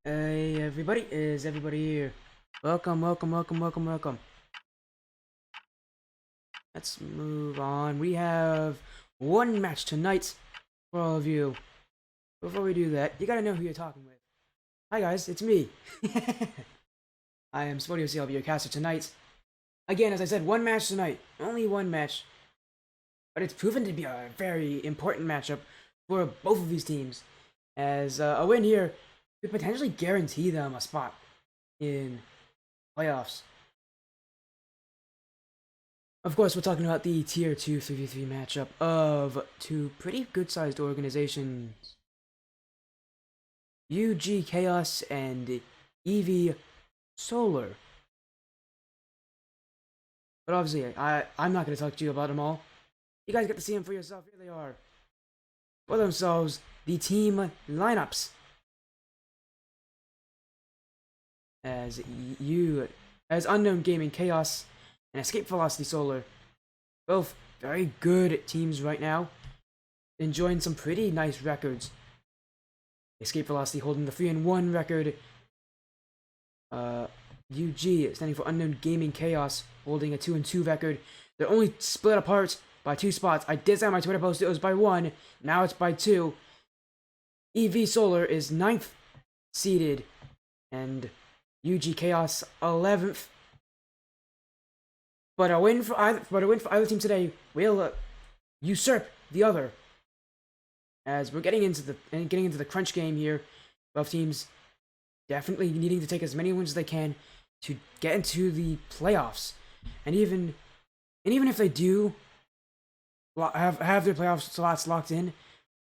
Hey everybody, is everybody here? Welcome, welcome, welcome, welcome, welcome. Let's move on. We have one match tonight for all of you. Before we do that, you gotta know who you're talking with. Hi guys, it's me. I am Sporty OC, I'll be your caster tonight. Again, as I said, one match tonight. Only one match. But it's proven to be a very important matchup for both of these teams. As a win here could potentially guarantee them a spot in playoffs. Of course, we're talking about the Tier 2 3v3 matchup of two pretty good-sized organizations. UG Chaos and EV Solar. But obviously, I'm not going to talk to you about them all. You guys get to see them for yourself. Here they are. For themselves, the team lineups. As Unknown Gaming Chaos and Escape Velocity Solar. Both very good teams right now. Enjoying some pretty nice records. Escape Velocity holding the 3-1 record. UG, standing for Unknown Gaming Chaos, holding a 2-2 record. They're only split apart by 2 spots. I did say on my Twitter post it was by 1. Now it's by 2. EV Solar is 9th seeded. And UG Chaos 11th. But a win for either team today will usurp the other. As we're getting into the crunch game here, both teams definitely needing to take as many wins as they can to get into the playoffs. And even if they do have their playoff slots locked in,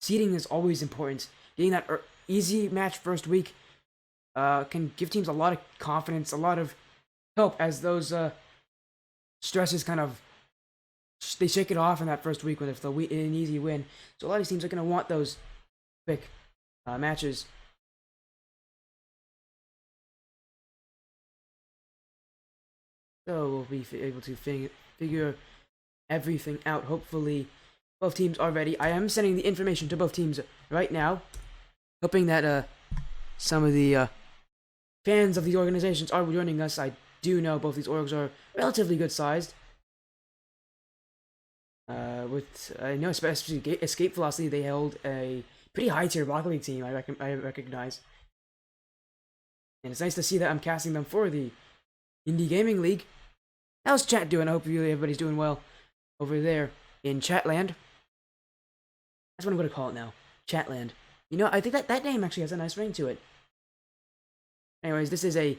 seeding is always important. Getting that easy match first week can give teams a lot of confidence, a lot of help as those stresses kind of they shake it off in that first week when it's an easy win. So a lot of these teams are going to want those quick matches. So we'll be able to figure everything out. Hopefully, both teams are ready. I am sending the information to both teams right now, hoping that some of the fans of the organizations are joining us. I do know both these orgs are relatively good sized. I know especially Escape Velocity, they held a pretty high tier Rocket League team. I recognize, and it's nice to see that I'm casting them for the Indy Gaming League. How's chat doing? I hope everybody's doing well over there in Chatland. That's what I'm going to call it now, Chatland. You know, I think that name actually has a nice ring to it. Anyways, this is a...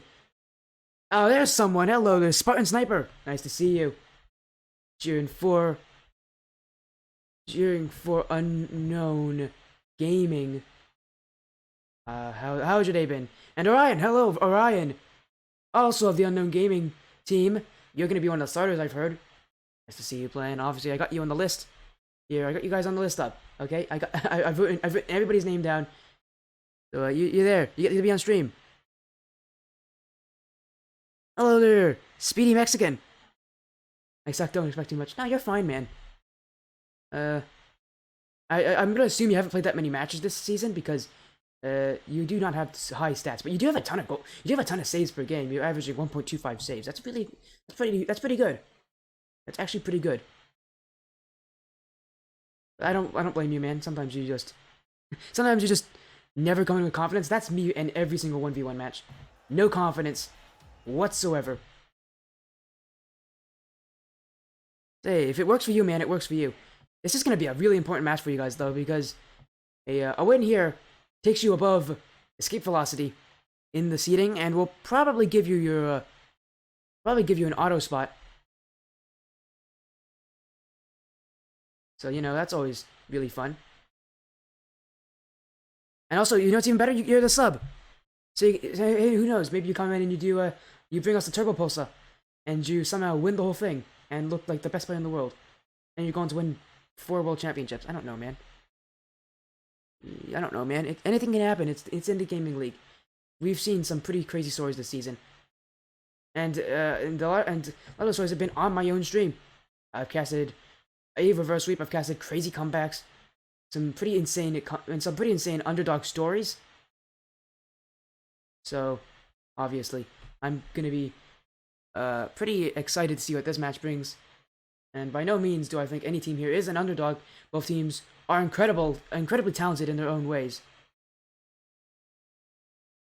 Oh, there's someone. Hello, there's Spartan Sniper. Nice to see you. Cheering for Unknown Gaming. How's your day been? And Orion, hello, Orion. Also of the Unknown Gaming team. You're gonna be one of the starters, I've heard. Nice to see you playing. Obviously, I got you on the list. Here, I got you guys on the list up. Okay, I've written everybody's name down. So you're there. You get to be on stream. Hello there, Speedy Mexican. I suck. Don't expect too much. No, you're fine, man. I'm gonna assume you haven't played that many matches this season because you do not have high stats, but you do have a ton of saves per game. You're averaging 1.25 saves. That's pretty good. That's actually pretty good. I don't blame you, man. Sometimes you just never come in with confidence. That's me in every single 1v1 match. No confidence whatsoever. Hey, if it works for you, man, it works for you. This is going to be a really important match for you guys, though, because a win here takes you above Escape Velocity in the seeding, and will probably give you your an auto spot. So you know that's always really fun. And also, you know what's even better? You're the sub. So hey, who knows? Maybe you come in and you bring us the Turbo Pulsar, and you somehow win the whole thing and look like the best player in the world, and you're going to win 4 world championships. I don't know, man. Anything can happen. It's in the gaming league. We've seen some pretty crazy stories this season, and a lot of the stories have been on my own stream. I've casted a reverse sweep. I've casted crazy comebacks, some pretty insane underdog stories. So, obviously, I'm gonna be pretty excited to see what this match brings. And by no means do I think any team here is an underdog. Both teams are incredibly talented in their own ways.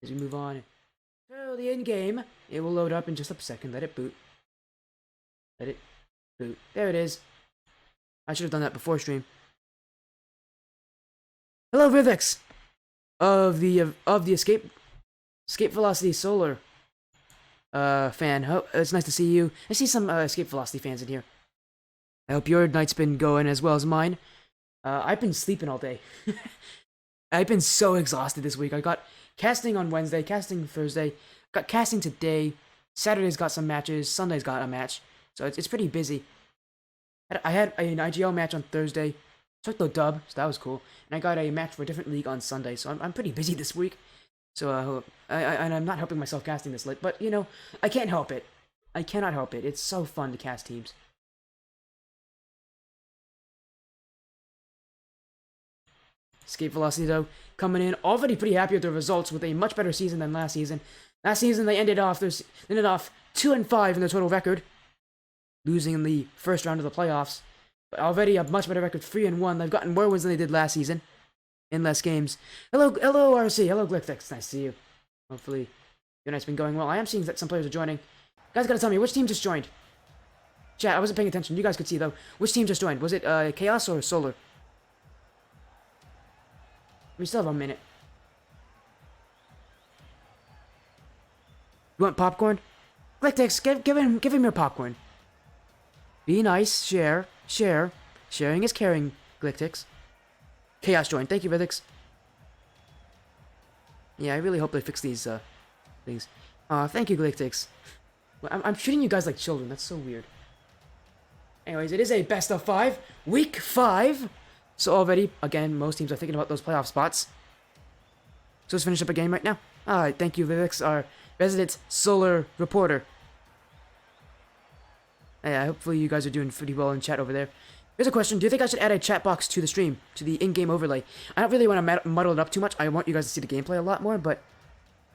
As we move on to the in-game, it will load up in just a second. Let it boot. Let it boot. There it is. I should have done that before stream. Hello, Vivix of the Escape Velocity Solar fan. It's nice to see you. I see some Escape Velocity fans in here. I hope your night's been going as well as mine. I've been sleeping all day. I've been so exhausted this week. I got casting on Wednesday, casting Thursday, got casting today. Saturday's got some matches. Sunday's got a match. So it's pretty busy. I had an IGL match on Thursday. Took the dub, so that was cool. And I got a match for a different league on Sunday. So I'm pretty busy this week. So and I'm not helping myself casting this late. But, you know, I can't help it. I cannot help it. It's so fun to cast teams. Escape Velocity, though, coming in already pretty happy with their results with a much better season than last season. Last season, they ended off 2-5 in their total record, losing in the first round of the playoffs. But already a much better record, 3-1. They've gotten more wins than they did last season in less games. Hello, RC. Hello, Glickfix. Nice to see you. Hopefully, your night's been going well. I am seeing that some players are joining. You guys gotta tell me, which team just joined? Chat, I wasn't paying attention. You guys could see, though. Which team just joined? Was it Chaos or Solar? We still have a minute. You want popcorn? Glicktix, give him your popcorn. Be nice, share. Sharing is caring, Glicktix. Chaos joined. Thank you, Rithix. Yeah, I really hope they fix these things. Thank you, Glicktix. I'm treating you guys like children. That's so weird. Anyways, it is a best of 5, week 5. So already, again, most teams are thinking about those playoff spots. So let's finish up a game right now. Alright, thank you, Vivix, our resident solar reporter. Yeah, hopefully you guys are doing pretty well in chat over there. Here's a question. Do you think I should add a chat box to the stream, to the in-game overlay? I don't really want to muddle it up too much. I want you guys to see the gameplay a lot more, but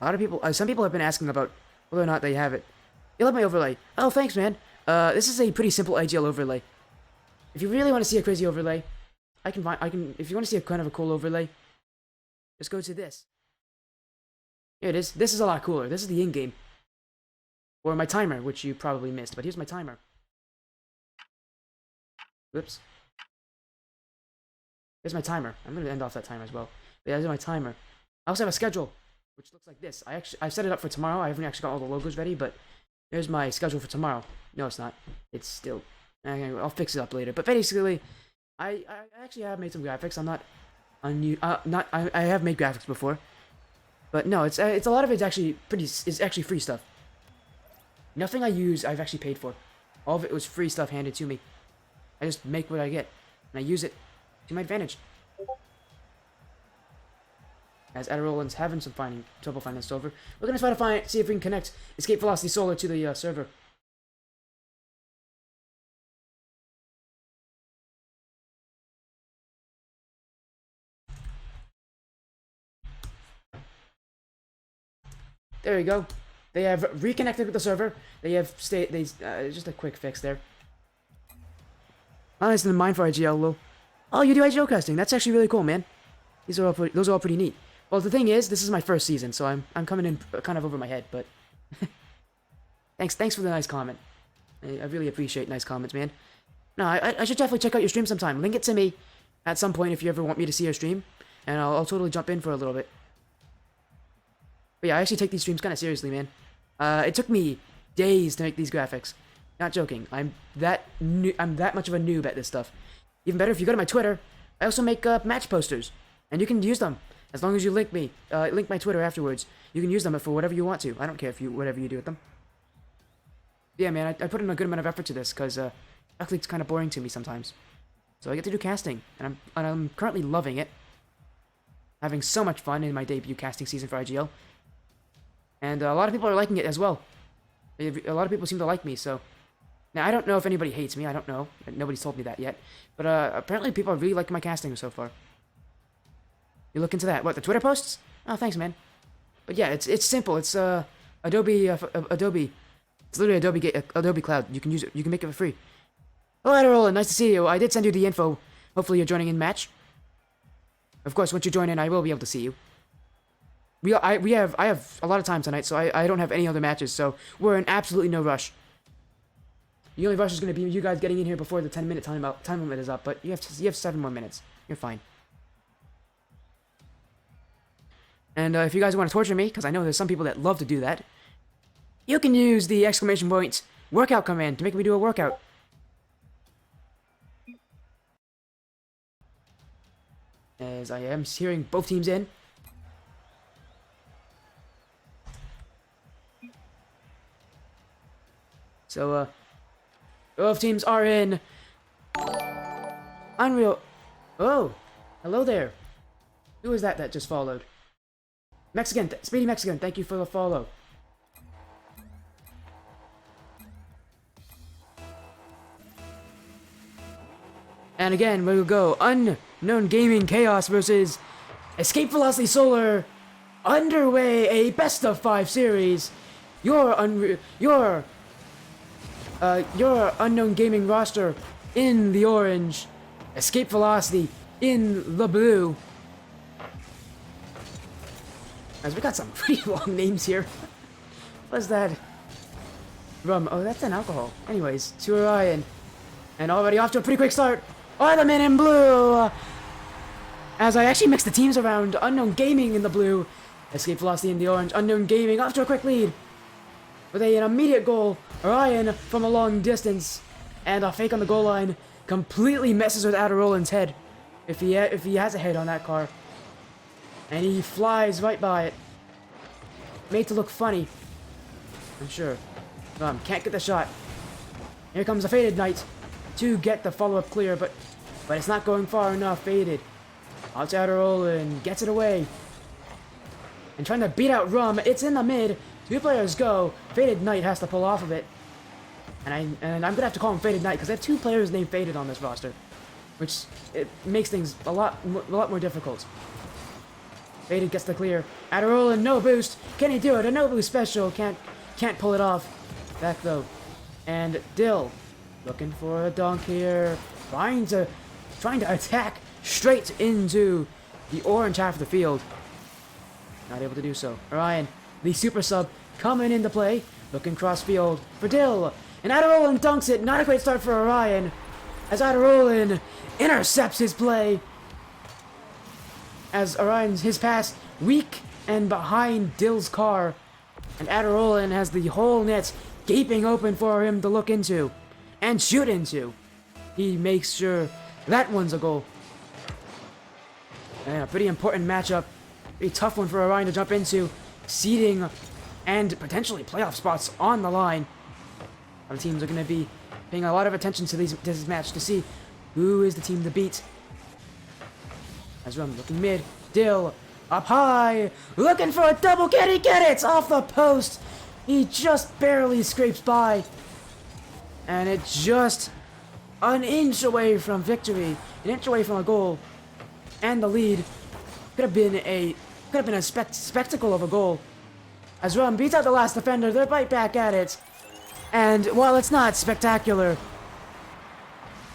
a lot of people, some people have been asking about whether or not they have it. You love my overlay. Oh, thanks, man. This is a pretty simple IGL overlay. If you really want to see a crazy overlay, if you want to see a kind of a cool overlay, just go to this. Here it is. This is a lot cooler. This is the in-game. Or my timer, which you probably missed, but here's my timer. Whoops. Here's my timer. I'm going to end off that timer as well. But yeah, here's my timer. I also have a schedule, which looks like this. I've set it up for tomorrow. I haven't actually got all the logos ready, but here's my schedule for tomorrow. No, it's not. It's still... I'll fix it up later. But basically... I actually have made some graphics. I'm not I have made graphics before, but no, it's a lot of it's actually free stuff. Nothing I use I've actually paid for. All of it was free stuff handed to me. I just make what I get and I use it to my advantage. As Adderall's having some trouble finding this server, we're gonna try to see if we can connect Escape Velocity Solar to the server. There you go. They have reconnected with the server. They have just a quick fix there. Oh, it's in mind for IGL, Lil. Oh, you do IGL casting. That's actually really cool, man. Those are all pretty neat. Well, the thing is, this is my first season, so I'm coming in kind of over my head, but thanks for the nice comment. I really appreciate nice comments, man. No, I should definitely check out your stream sometime. Link it to me at some point if you ever want me to see your stream, and I'll totally jump in for a little bit. But yeah, I actually take these streams kind of seriously, man. It took me days to make these graphics. Not joking. I'm that much of a noob at this stuff. Even better, if you go to my Twitter, I also make match posters, and you can use them as long as you link my Twitter afterwards. You can use them for whatever you want to. I don't care if whatever you do with them. Yeah, man, I put in a good amount of effort to this because actually it's kind of boring to me sometimes. So I get to do casting, and I'm currently loving it. Having so much fun in my debut casting season for IGL. And a lot of people are liking it as well. A lot of people seem to like me, so... Now, I don't know if anybody hates me, I don't know. Nobody's told me that yet. But apparently people are really liking my casting so far. You look into that. What, the Twitter posts? Oh, thanks, man. But But yeah, it's simple. It's Adobe Adobe. It's literally Adobe Cloud. You can use it. You can make it for free. Hello, Adderall, nice to see you. I did send you the info. Hopefully you're joining in match. Of course, once you join in, I will be able to see you. I have a lot of time tonight, so I don't have any other matches, so we're in absolutely no rush. The only rush is going to be you guys getting in here before the 10-minute time limit is up, but you have 7 more minutes. You're fine. And if you guys want to torture me, because I know there's some people that love to do that, you can use the exclamation point workout command to make me do a workout. As I am hearing both teams in. So, both teams are in. Unreal. Oh, hello there. Who is that just followed? Mexican, Speedy Mexican, thank you for the follow. And again, we'll go Unknown Gaming Chaos versus Escape Velocity Solar. Underway, a best of 5 series. Your Unknown Gaming roster in the orange. Escape Velocity in the blue. As we got some pretty long names here. What's that? Rum. Oh, that's an alcohol. Anyways, to Orion. And already off to a pretty quick start. Are the men in blue? As I actually mixed the teams around. Unknown Gaming in the blue. Escape Velocity in the orange. Unknown Gaming off to a quick lead. With an immediate goal. Orion from a long distance. And a fake on the goal line. Completely messes with Adderallin's head. If he has a head on that car. And he flies right by it. Made to look funny. I'm sure. Can't get the shot. Here comes a Faded Knight to get the follow-up clear, but it's not going far enough. Faded. Out to Adderall gets it away. And trying to beat out Rum. It's in the mid. 2 players go. Faded Knight has to pull off of it. And I'm gonna have to call him Faded Knight because I have 2 players named Faded on this roster, which it makes things a lot more difficult. Faded gets the clear. Adderall no boost. Can he do it? A no boost special. Can't pull it off. Back though. And Dill looking for a dunk here. Trying to attack straight into the orange half of the field. Not able to do so. Orion, the super sub, coming into play. Looking cross field for Dill. And Adderall dunks it. Not a great start for Orion. As Adderall intercepts his play. As Orion's his pass weak and behind Dill's car. And Adderall has the whole net gaping open for him to look into and shoot into. He makes sure that one's a goal. And a pretty important matchup. A tough one for Orion to jump into. Seeding and potentially playoff spots on the line. Our teams are going to be paying a lot of attention to this match to see who is the team to beat. As Rum looking mid. Dill up high. Looking for a double. Can he get it? Off the post. He just barely scrapes by. And it's just an inch away from victory. An inch away from a goal. And the lead. Could have been a spectacle of a goal. As Rum beats out the last defender, they're right back at it. And while it's not spectacular,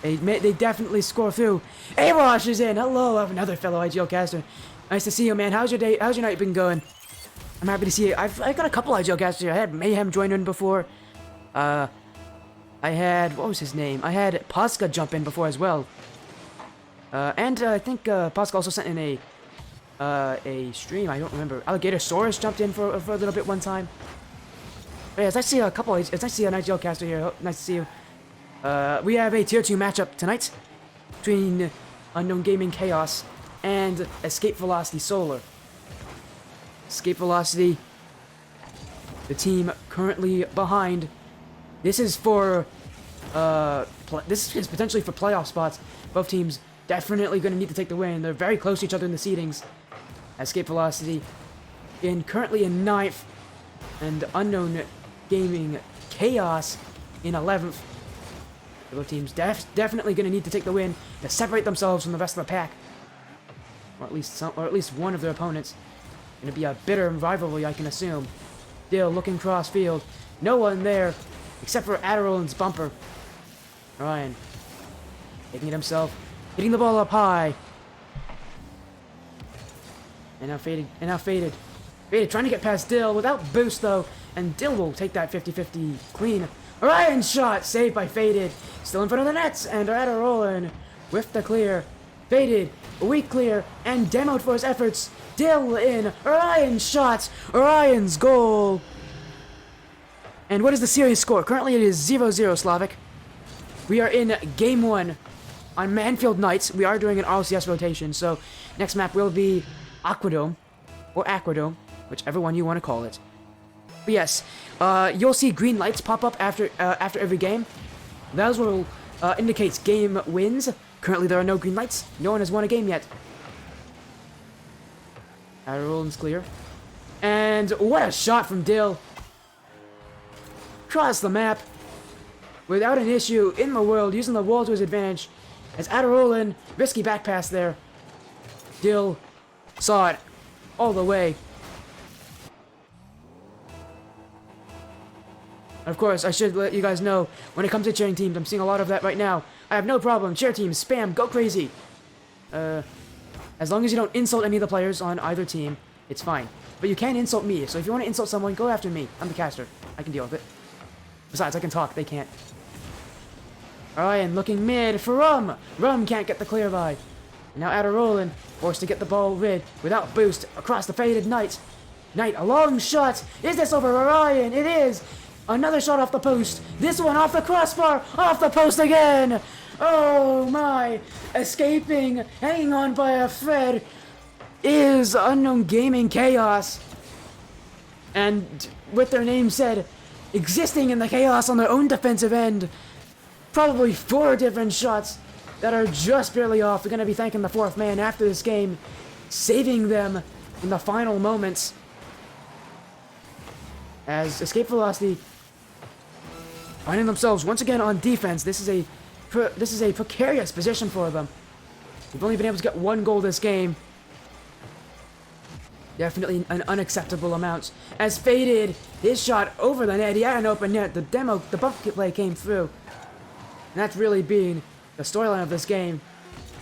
they definitely score through. A-Rosh is in. Hello, I have another fellow IGL caster. Nice to see you, man. How's your day? How's your night been going? I'm happy to see you. I've got a couple IGL casters here. I had Mayhem join in before. I had, what was his name? I had Posca jump in before as well. And I think Posca also sent in a stream. I don't remember. Alligatorsaurus jumped in for a little bit one time. But yeah, it's nice to see a couple. It's nice to see an IGL caster here. Oh, nice to see you. We have a tier 2 matchup tonight between Unknown Gaming Chaos and Escape Velocity Solar. Escape Velocity, the team currently behind. This is for this is potentially for playoff spots. Both teams definitely going to need to take the win. They're very close to each other in the seedings. Escape Velocity currently in 9th, and Unknown Gaming Chaos in 11th. Both teams definitely going to need to take the win to separate themselves from the rest of the pack, or at least one of their opponents. Gonna be a bitter rivalry, I can assume. Dill looking cross field. No one there, except for Adderall's bumper. Ryan, taking it himself, hitting the ball up high. And now Faded. Faded trying to get past Dill without boost though, and Dill will take that 50-50 clean. Orion's shot saved by Faded. Still in front of the nets, and Adderall with the clear. Faded, a weak clear, and demoed for his efforts. Dill in. Orion's shot. Orion's goal. And what is the series score? Currently it is 0-0 Slavic. We are in game 1 on Manfield Knights. We are doing an RLCS rotation, so next map will be Aquadome, or Aquadome, whichever one you want to call it. But yes, you'll see green lights pop up after every game. Those will indicates game wins. Currently there are no green lights. No one has won a game yet. Adderall's clear. And what a shot from Dill. Cross the map without an issue in the world, using the wall to his advantage. As Adderall, risky back pass there. Dill saw it all the way. Of course, I should let you guys know, when it comes to cheering teams, I'm seeing a lot of that right now. I have no problem. Cheer teams, spam, go crazy. As long as you don't insult any of the players on either team, it's fine. But you can insult me, so if you want to insult someone, go after me. I'm the caster. I can deal with it. Besides, I can talk. They can't. Ryan looking mid for Rum. Rum can't get the clear by. And now Adderall forced to get the ball rid without boost across the Faded Knight. Knight, a long shot. Is this over Ryan? It is. Another shot off the post. This one off the crossbar. Off the post again. Oh my. Escaping. Hanging on by a thread is Unknown Gaming Chaos. And with their name said, existing in the chaos on their own defensive end. Probably 4 different shots that are just barely off. They're going to be thanking the 4th man after this game, saving them in the final moments. As Escape Velocity finding themselves once again on defense. This is a precarious position for them. We've only been able to get 1 goal this game. Definitely an unacceptable amount. As Faded, his shot over the net. He had an open net. The bump play came through. And that's really been the storyline of this game.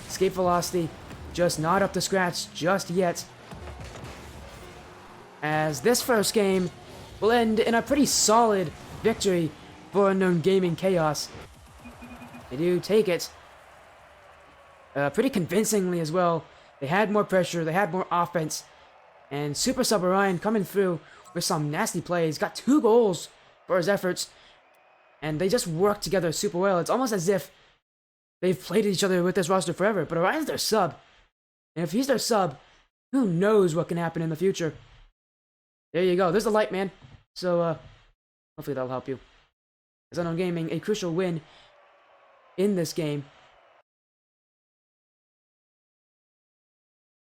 Escape Velocity just not up to scratch just yet. As this first game will end in a pretty solid victory for Unknown Gaming Chaos. They do take it pretty convincingly as well. They had more pressure, they had more offense, and Super Sub Orion coming through with some nasty plays. Got 2 goals for his efforts, and they just work together super well. It's almost as if they've played each other with this roster forever, but Orion's their sub. And if he's their sub, who knows what can happen in the future. There you go. There's the light, man. So, hopefully that'll help you. As Unknown Gaming, a crucial win in this game.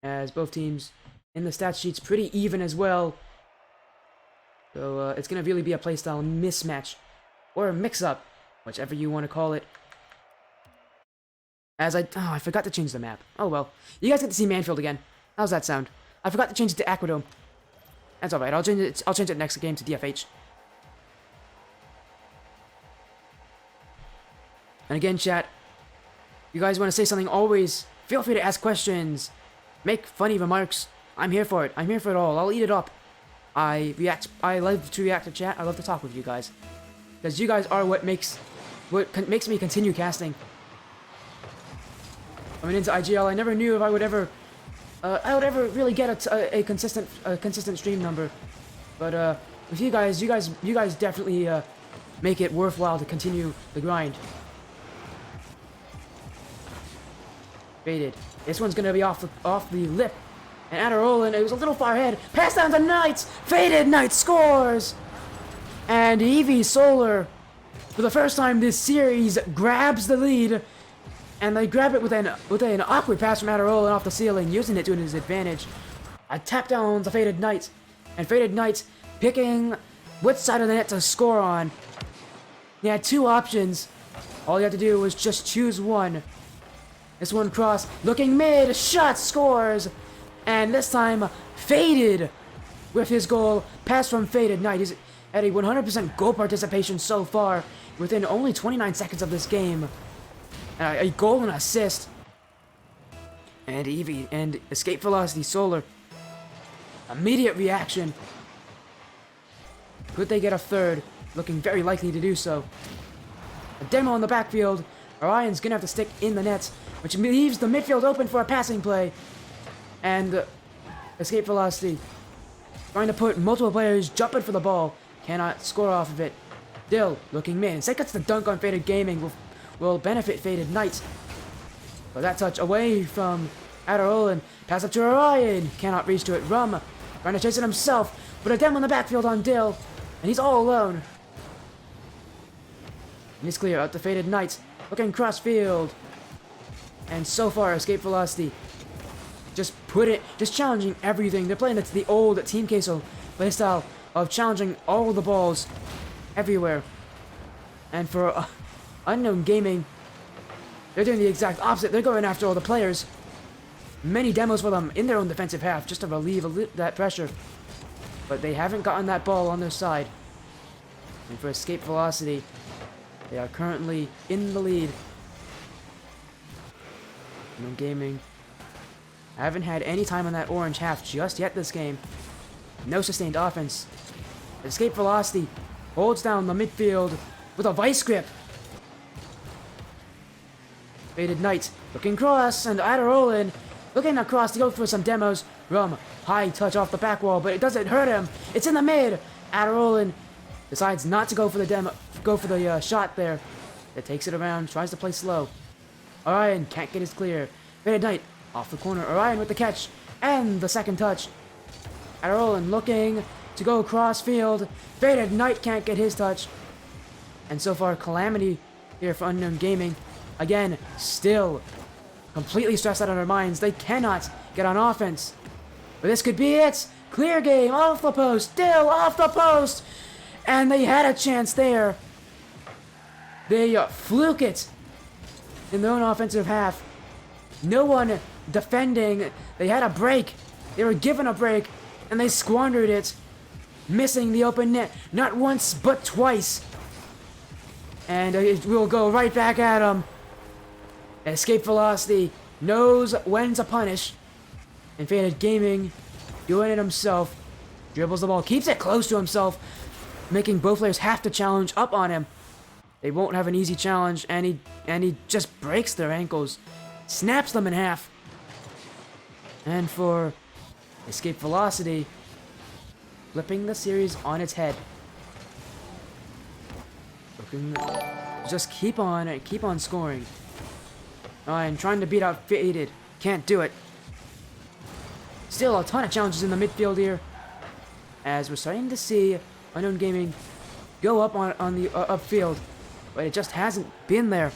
As both teams in the stat sheets pretty even as well. So, it's going to really be a playstyle mismatch. Or a mix-up. Whichever you want to call it. As I forgot to change the map. Oh well. You guys get to see Manfield again. How's that sound? I forgot to change it to Aquadome. That's alright. I'll change it next game to DFH. And again, chat, if you guys want to say something, always feel free to ask questions. Make funny remarks. I'm here for it. I'm here for it all. I'll eat it up. I love to react to chat. I love to talk with you guys. Because you guys are what makes me continue casting. Coming into IGL, I never knew if I would ever really get a consistent stream number. But with you guys definitely make it worthwhile to continue the grind. Faded. This one's gonna be off the lip. And Adderall, it was a little far ahead. Pass down to Knights. Faded. Knights scores. And Eevee Solar, for the first time this series, grabs the lead. And they grab it with an awkward pass from Adderall off the ceiling, using it to his advantage. A tap down to Faded Knight. And Faded Knight picking which side of the net to score on. He had 2 options. All you had to do was just choose one. This one cross, looking mid, shot, scores. And this time, Faded with his goal. Pass from Faded Knight. He's at a 100% goal participation so far within only 29 seconds of this game. A goal and assist. And Eevee and Escape Velocity Solar. Immediate reaction. Could they get a third? Looking very likely to do so. A demo in the backfield. Orion's gonna have to stick in the nets, which leaves the midfield open for a passing play. And Escape Velocity trying to put multiple players jumping for the ball. Cannot score off of it. Dill looking mid. Instead gets the dunk on Faded Gaming. Will benefit Faded Knight. But that touch away from Adderolin. Pass up to Orion. Cannot reach to it. Rum trying to chase it himself. But a demo in the backfield on Dill. And he's all alone. And he's clear out to Faded Knight. Looking cross field. And so far, Escape Velocity just challenging everything. They're playing the old Team Queso playstyle of challenging all the balls everywhere. And for Unknown Gaming, they're doing the exact opposite. They're going after all the players. Many demos for them in their own defensive half just to relieve that pressure. But they haven't gotten that ball on their side. And for Escape Velocity, they are currently in the lead. Unknown Gaming haven't had any time on that orange half just yet this game. No sustained offense. Escape Velocity holds down the midfield with a vice grip. Faded Knight looking cross, and Adderolin looking across to go for some demos. Rum, high touch off the back wall, but it doesn't hurt him. It's in the mid. Adderolin decides not to go for the shot there. It takes it around, tries to play slow. Orion can't get his clear. Faded Knight off the corner. Orion with the catch and the second touch. Adderolin looking to go cross field. Faded Knight can't get his touch. And so far, Calamity here for Unknown Gaming. Again, still completely stressed out of their minds. They cannot get on offense. But this could be it. Clear game off the post. Still off the post. And they had a chance there. They fluke it in their own offensive half. No one defending. They had a break. They were given a break, and they squandered it, missing the open net not once but twice. And it will go right back at them. Escape Velocity knows when to punish. And Faded Gaming doing it himself. Dribbles the ball, keeps it close to himself, making both players have to challenge up on him. They won't have an easy challenge, and he just breaks their ankles, snaps them in half. And for Escape Velocity, flipping the series on its head. Just keep on scoring. And trying to beat out Faded. Can't do it. Still a ton of challenges in the midfield here, as we're starting to see Unknown Gaming go up on the upfield, but it just hasn't been there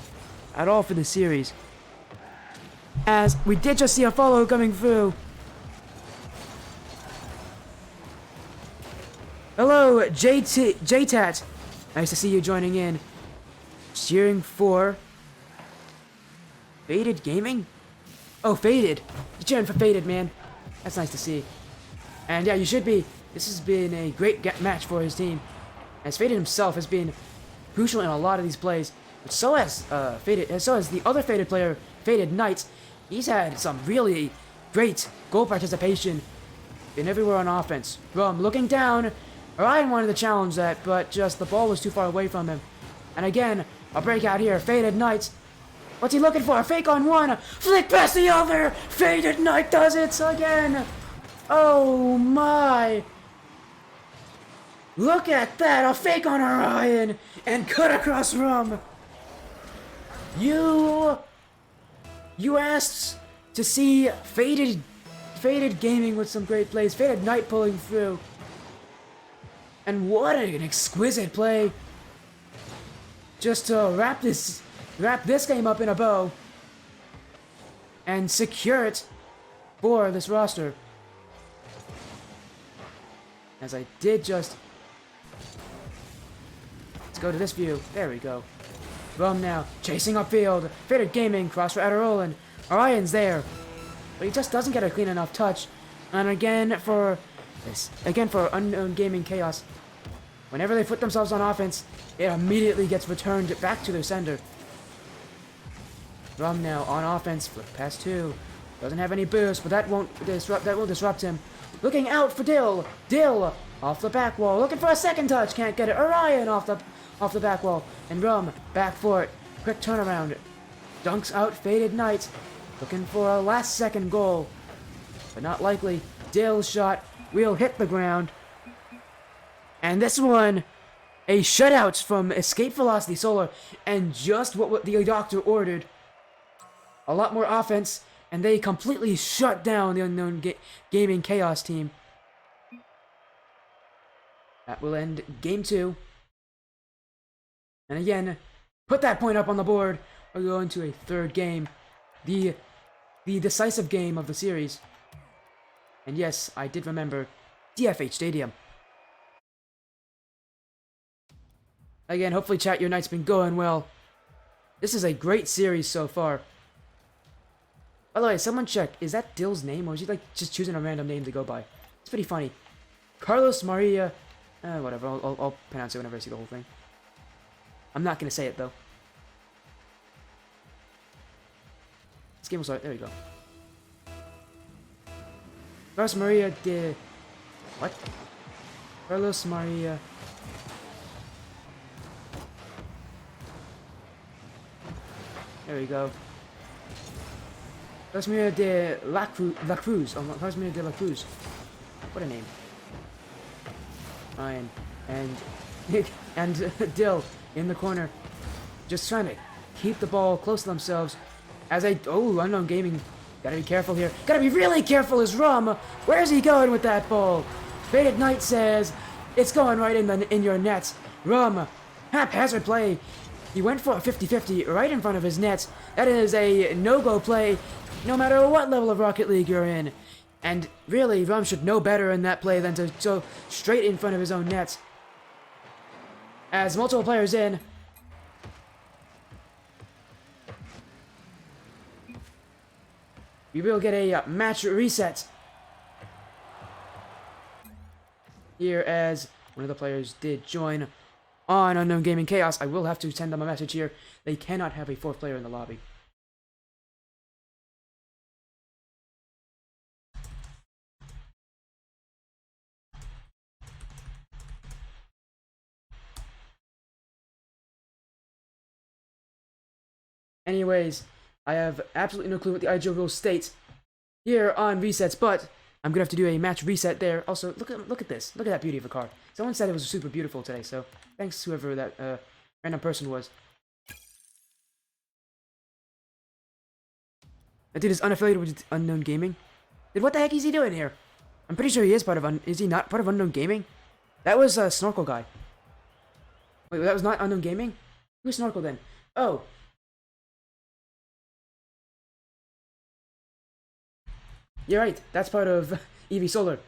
at all for the series. As we did just see a follow coming through. Hello, JTat. Nice to see you joining in. Cheering for Faded Gaming? Oh, Faded. You're cheering for Faded, man. That's nice to see. And yeah, you should be. This has been a great match for his team, as Faded himself has been crucial in a lot of these plays. But so has the other Faded player, Faded Knight. He's had some really great goal participation in everywhere on offense. Rum looking down. Orion wanted to challenge that, but just the ball was too far away from him. And again, a breakout here. Faded Knight. What's he looking for? A fake on one. Flick past the other. Faded Knight does it again. Oh my. Look at that. A fake on Orion. And cut across Rum. You asked to see Faded Gaming with some great plays. Faded Knight pulling through. And what an exquisite play. Just to wrap this game up in a bow and secure it for this roster. As I did just... Let's go to this view. There we go. Rum now, chasing upfield. Faded Gaming, cross for Adderolin. Orion's there. But he just doesn't get a clean enough touch. And again for Unknown Gaming Chaos, whenever they put themselves on offense, it immediately gets returned back to their sender. Rum now on offense, flip past 2. Doesn't have any boost, but that won't disrupt him. Looking out for Dill. Dill off the back wall, looking for a second touch, can't get it. Orion off the back wall, and Rum back for it. Quick turnaround. Dunks out Faded Knight, looking for a last second goal, but not likely. Dill's shot will hit the ground. And this one, a shutout from Escape Velocity Solar, and just what the doctor ordered. A lot more offense, and they completely shut down the Unknown Gaming Chaos team. That will end Game 2. And again, put that point up on the board. We're going to a third game. The decisive game of the series. And yes, I did remember DFH Stadium. Again, hopefully chat, your night's been going well. This is a great series so far. By the way, someone check, is that Dill's name, or is he like just choosing a random name to go by? It's pretty funny. Carlos Maria, whatever, I'll pronounce it whenever I see the whole thing. I'm not gonna say it though. This game will start, there we go. Carlos Maria de... What? Carlos Maria... There we go. Carlos Maria de la Cruz. Oh, Carlos Maria de la Cruz. What a name. Ryan. And Dill in the corner. Just trying to keep the ball close to themselves. Unknown Gaming. Gotta be careful here. Gotta be really careful as Rum. Where's he going with that ball? Faded Knight says, it's going right in your nets. Rum. Haphazard play. He went for a 50-50 right in front of his nets. That is a no-go play, no matter what level of Rocket League you're in. And really, Rum should know better in that play than to go straight in front of his own nets. As multiple players in. We will get a match reset. Here, as one of the players did join on Unknown Gaming Chaos, I will have to send them a message here. They cannot have a fourth player in the lobby. Anyways, I have absolutely no clue what the IGO rules state here on resets, but I'm gonna have to do a match reset there. Also, look at this. Look at that beauty of a car. Someone said it was super beautiful today, so thanks whoever that random person was. That dude is unaffiliated with Unknown Gaming. Dude, what the heck is he doing here? I'm pretty sure he is part of is he not part of Unknown Gaming? That was a Snorkel guy. Wait, that was not Unknown Gaming? Who's Snorkel then? Oh. You're right, that's part of EV Solar.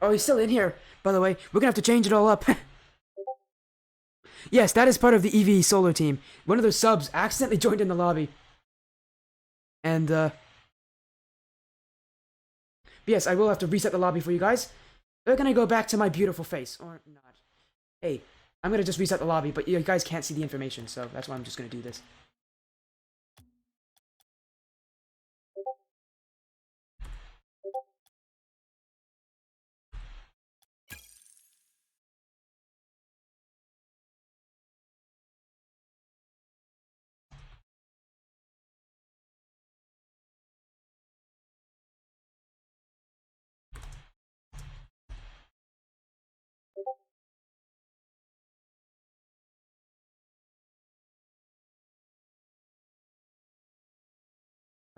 Oh, he's still in here, by the way. We're gonna have to change it all up. Yes, that is part of the EV Solar team. One of their subs accidentally joined in the lobby. And, yes, I will have to reset the lobby for you guys. We're gonna go back to my beautiful face, or not. Hey, I'm gonna just reset the lobby, but you guys can't see the information, so that's why I'm just gonna do this.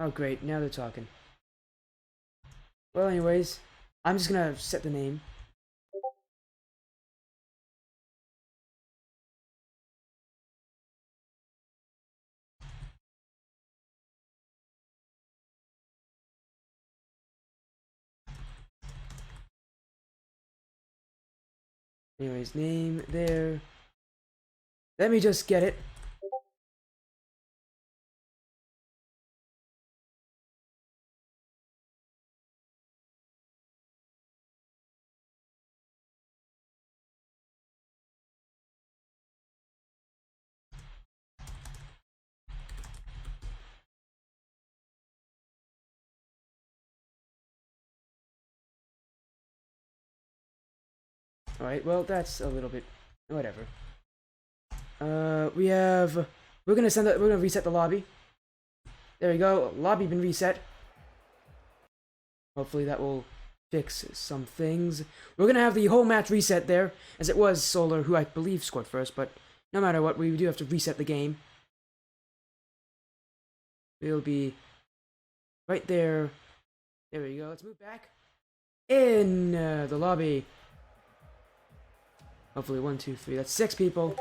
Oh, great. Now they're talking. Well, anyways, I'm just gonna set the name. Anyways, name there. Let me just get it. Alright, well, that's a little bit... whatever. We're gonna reset the lobby. There we go, lobby been reset. Hopefully that will fix some things. We're gonna have the whole match reset there, as it was Solar, who I believe scored first, but no matter what, we do have to reset the game. We'll be right there. There we go, let's move back. In the lobby. Hopefully 1, 2, 3, that's 6 people.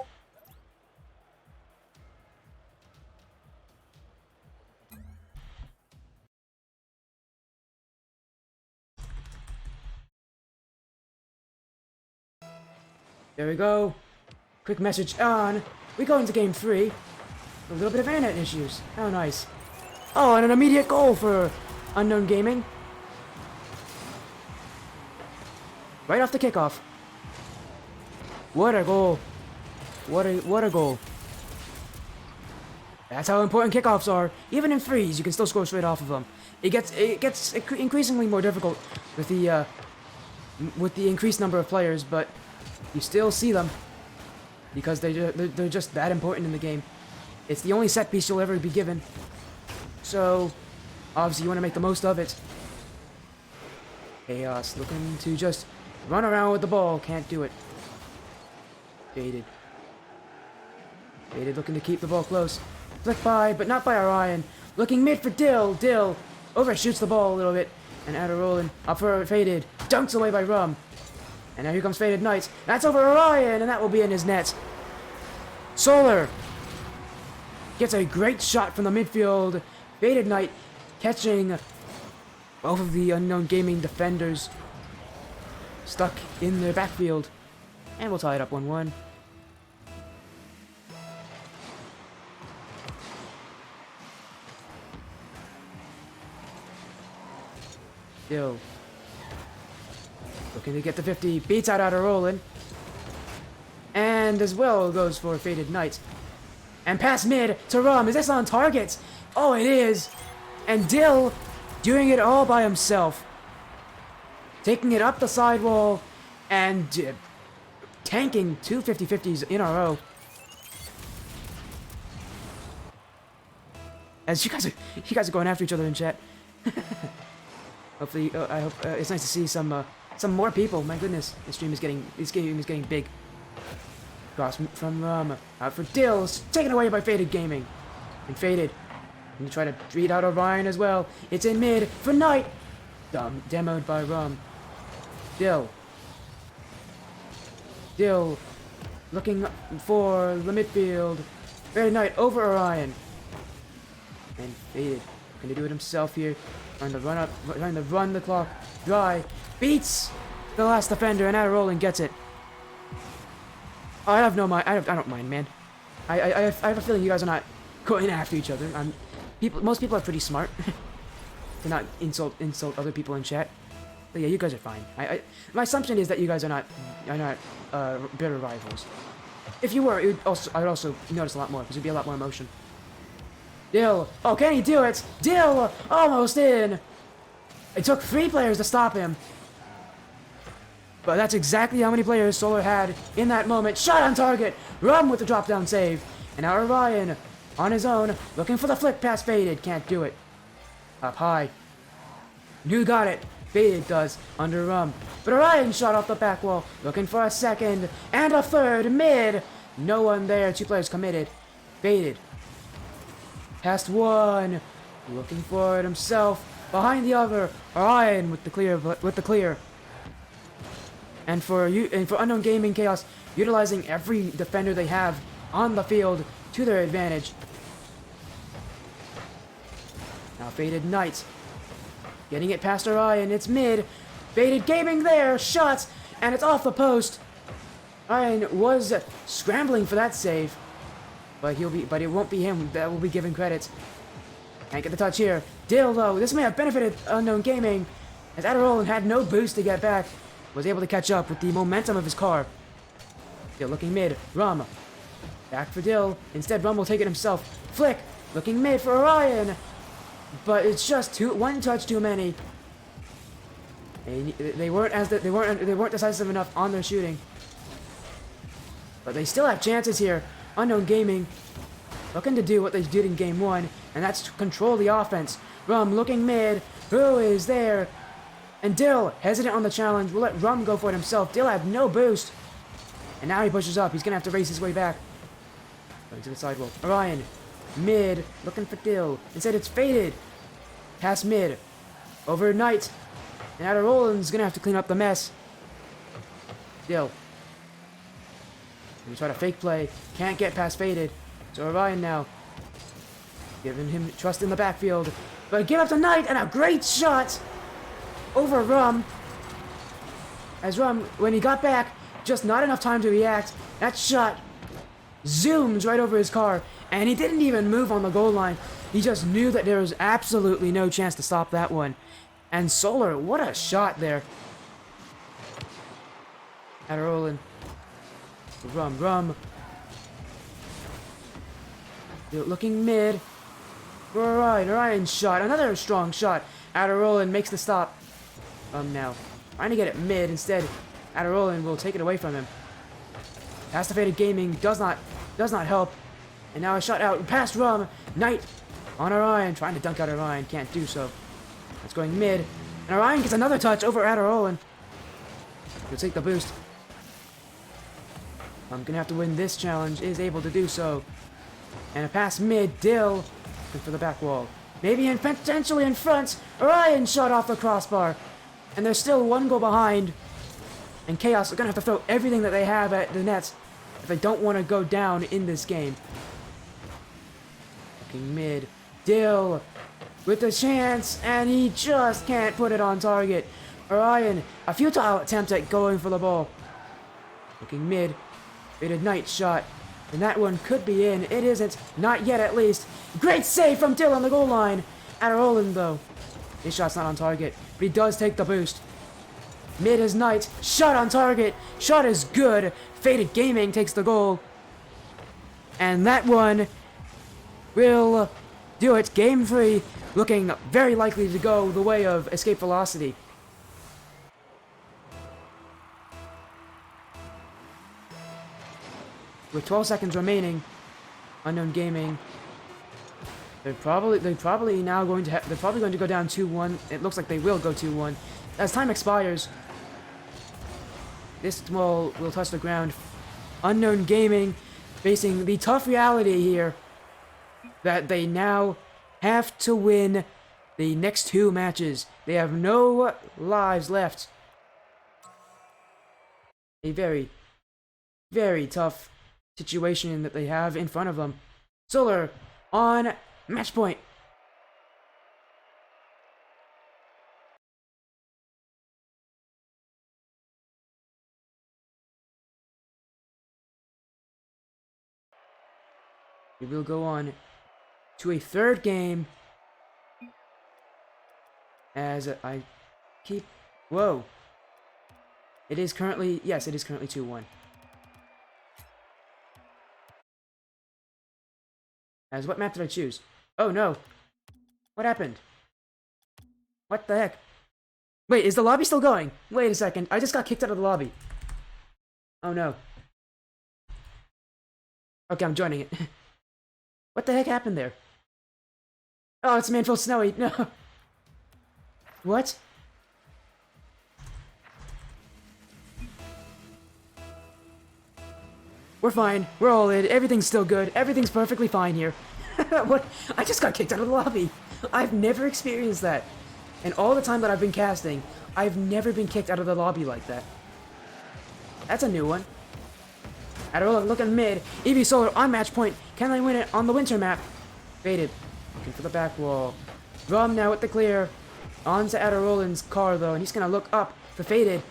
There we go. Quick message on. We go into game 3. A little bit of internet issues. How nice. Oh, and an immediate goal for Unknown Gaming. Right off the kickoff. What a goal. What a goal. That's how important kickoffs are. Even in freeze, you can still score straight off of them. It gets increasingly more difficult with the increased number of players, but you still see them because they're just that important in the game. It's the only set piece you'll ever be given. So, obviously you want to make the most of it. Chaos looking to just run around with the ball. Can't do it. Faded. Faded looking to keep the ball close. Flick by, but not by Orion. Looking mid for Dill. Dill overshoots the ball a little bit. And out of rolling. Up for Faded. Dunks away by Rum. And now here comes Faded Knights. That's over Orion, and that will be in his net. Solar gets a great shot from the midfield. Faded Knight catching both of the Unknown Gaming defenders stuck in their backfield. And we'll tie it up 1-1. Still looking to get the 50. Beats out of rolling. And as well goes for Faded Knight. And pass mid to Rum. Is this on target? Oh, it is. And Dill doing it all by himself. Taking it up the sidewall and tanking 2 50-50s in a row. As you guys are going after each other in chat. Hopefully, I hope it's nice to see some more people. My goodness, this game is getting big. Cross from out for Dills, taken away by Faded Gaming, and Faded. And you try to beat out Orion as well. It's in mid for Knight. Demoed by Rum. Dill looking for the midfield. Faded Knight over Orion. And Faded gonna do it himself here. Trying to run the clock dry. Beats the last defender and out of rolling gets it. Oh, I don't mind, man. I have a feeling you guys are not going after each other. Most people are pretty smart to not insult other people in chat. But yeah, you guys are fine. My assumption is that you guys are not bitter rivals. If you were, I'd also notice a lot more because there'd be a lot more emotion. Dill. Oh, can he do it? Dill almost in. It took 3 players to stop him. But that's exactly how many players Solar had in that moment. Shot on target. Rum with the drop down save. And now Orion on his own, looking for the flick pass. Faded. Can't do it. Up high. You got it. Faded does under Rum. But Orion shot off the back wall. Looking for a second. And a third. Mid. No one there. 2 players committed. Faded. Past 1. Looking for it himself. Behind the other. Orion with the clear. And for Unknown Gaming Chaos, utilizing every defender they have on the field to their advantage. Now Faded Knight. Getting it past Orion. It's mid. Faded Gaming there. Shots. And it's off the post. Orion was scrambling for that save. But it won't be him that will be given credit. Can't get the touch here. Dill, though, this may have benefited Unknown Gaming, as Adderall had no boost to get back, was able to catch up with the momentum of his car. Dill looking mid. Rum. Back for Dill. Instead, Rum will take it himself. Flick. Looking mid for Orion. But it's just one touch too many. They weren't decisive enough on their shooting. But they still have chances here. Unknown Gaming looking to do what they did in Game 1, and that's to control the offense. Rum looking mid. Who is there? And Dill, hesitant on the challenge, will let Rum go for it himself. Dill had no boost. And now he pushes up. He's going to have to race his way back. Going to the sidewall. Orion, mid, looking for Dill. Instead, it's Faded. Past mid. Over Knight. And Adderallen's going to have to clean up the mess. Dill. He try to fake play. Can't get past Faded. So Orion now. Giving him trust in the backfield. But give up to Knight and a great shot over Rum. As Rum, when he got back, just not enough time to react. That shot zooms right over his car. And he didn't even move on the goal line. He just knew that there was absolutely no chance to stop that one. And Solar, what a shot there. Adderallen. Rum. Looking mid. For Orion shot. Another strong shot. Adderallen makes the stop. Now. Trying to get it mid. Instead, Adderallen will take it away from him. Pass to Faded Gaming does not help. And now a shot out past Rum. Knight on Orion. Trying to dunk out Orion. Can't do so. It's going mid. And Orion gets another touch over Adderallen. He'll take the boost. I'm gonna have to win this challenge. Is able to do so. And a pass mid. Dill. And for the back wall. Maybe potentially in front. Orion shot off the crossbar. And they're still one goal behind. And Chaos are gonna have to throw everything that they have at the nets if they don't want to go down in this game. Looking mid. Dill with the chance, and he just can't put it on target. Orion, a futile attempt at going for the ball. Looking mid. Faded Knight shot. And that one could be in. It isn't. Not yet, at least. Great save from Dill on the goal line. Adderallen, though. His shot's not on target, but he does take the boost. Mid is Knight. Shot on target. Shot is good. Faded Gaming takes the goal. And that one will do it. Game 3 looking very likely to go the way of Escape Velocity. With 12 seconds remaining, Unknown Gaming, they're probably now going to they're probably going to go down 2-1. It looks like they will go 2-1. As time expires, this ball will touch the ground. Unknown Gaming facing the tough reality here that they now have to win the next 2 matches. They have no lives left. A very, very tough situation that they have in front of them. Solar on match point. We will go on to a 3rd game as I keep... Whoa. It is currently... Yes, it is currently 2-1. As what map did I choose? Oh, no. What happened? What the heck? Wait, is the lobby still going? Wait a second. I just got kicked out of the lobby. Oh, no. Okay, I'm joining it. What the heck happened there? Oh, it's Manfield Snowy. No. What? We're fine. We're all in. Everything's still good. Everything's perfectly fine here. What? I just got kicked out of the lobby. I've never experienced that. And all the time that I've been casting, I've never been kicked out of the lobby like that. That's a new one. Adderall looking mid. EV Solar on match point. Can they win it on the winter map? Faded. Looking for the back wall. Rum now with the clear. On to Adderallin's car though, and he's gonna look up for Faded.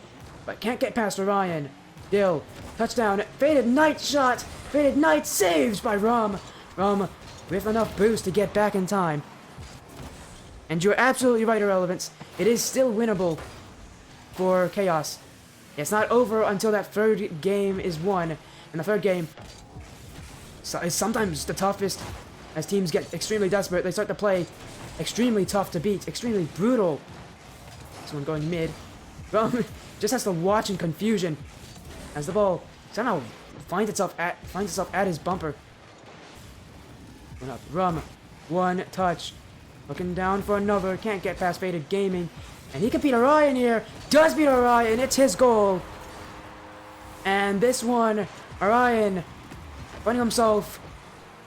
But can't get past Orion. Dill. Touchdown. Faded Knight shot. Faded Knight saved by Rum. Rum with enough boost to get back in time. And you're absolutely right, Irrelevance. It is still winnable for Chaos. It's not over until that third game is won. And the third game is sometimes the toughest. As teams get extremely desperate, they start to play extremely tough to beat, extremely brutal. This one going mid. Rum just has to watch in confusion as the ball somehow finds itself at his bumper. Going up. Rum, one touch. Looking down for another. Can't get past Faded Gaming. And he can beat Orion here. Does beat Orion. It's his goal. And this one, Orion finding himself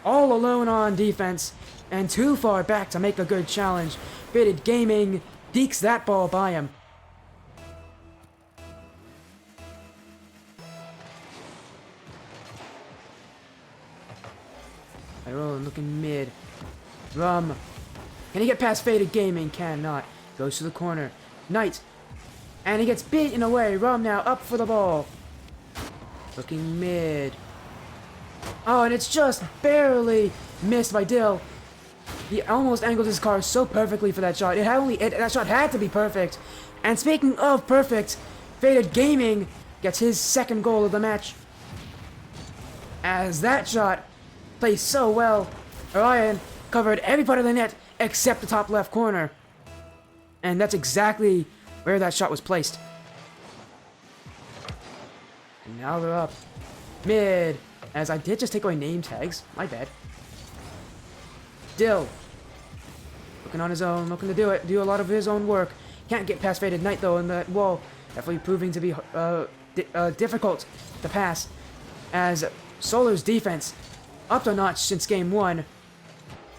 all alone on defense and too far back to make a good challenge. Faded Gaming dekes that ball by him. Irola looking mid. Rum. Can he get past Faded Gaming? Cannot. Goes to the corner. Knight. And he gets beaten away. Rum now up for the ball. Looking mid. Oh, and it's just barely missed by Dill. He almost angled his car so perfectly for that shot. That shot had to be perfect. And speaking of perfect, Faded Gaming gets his second goal of the match. As that shot plays so well, Orion covered every part of the net except the top left corner. And that's exactly where that shot was placed. And now they're up. Mid. As I did just take away name tags. My bad. Dill. Looking on his own. Looking to do a lot of his own work. Can't get past Faded Knight though in that wall. Definitely proving to be difficult to pass. As Solar's defense upped a notch since game 1.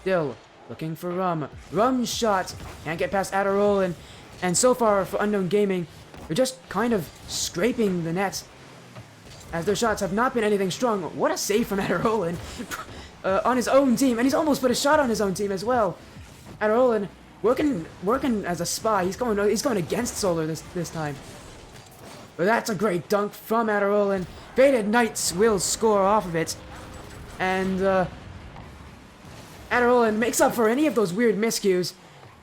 Dill. Looking for Rum. Rum's shot. Can't get past Adderall. And so far for Unknown Gaming, they're just kind of scraping the net. As their shots have not been anything strong. What a save from Adderall on his own team. And he's almost put a shot on his own team as well. Adderall working as a spy. He's going against Solar this time. But that's a great dunk from Adderall. Faded Knights will score off of it. And Adderall makes up for any of those weird miscues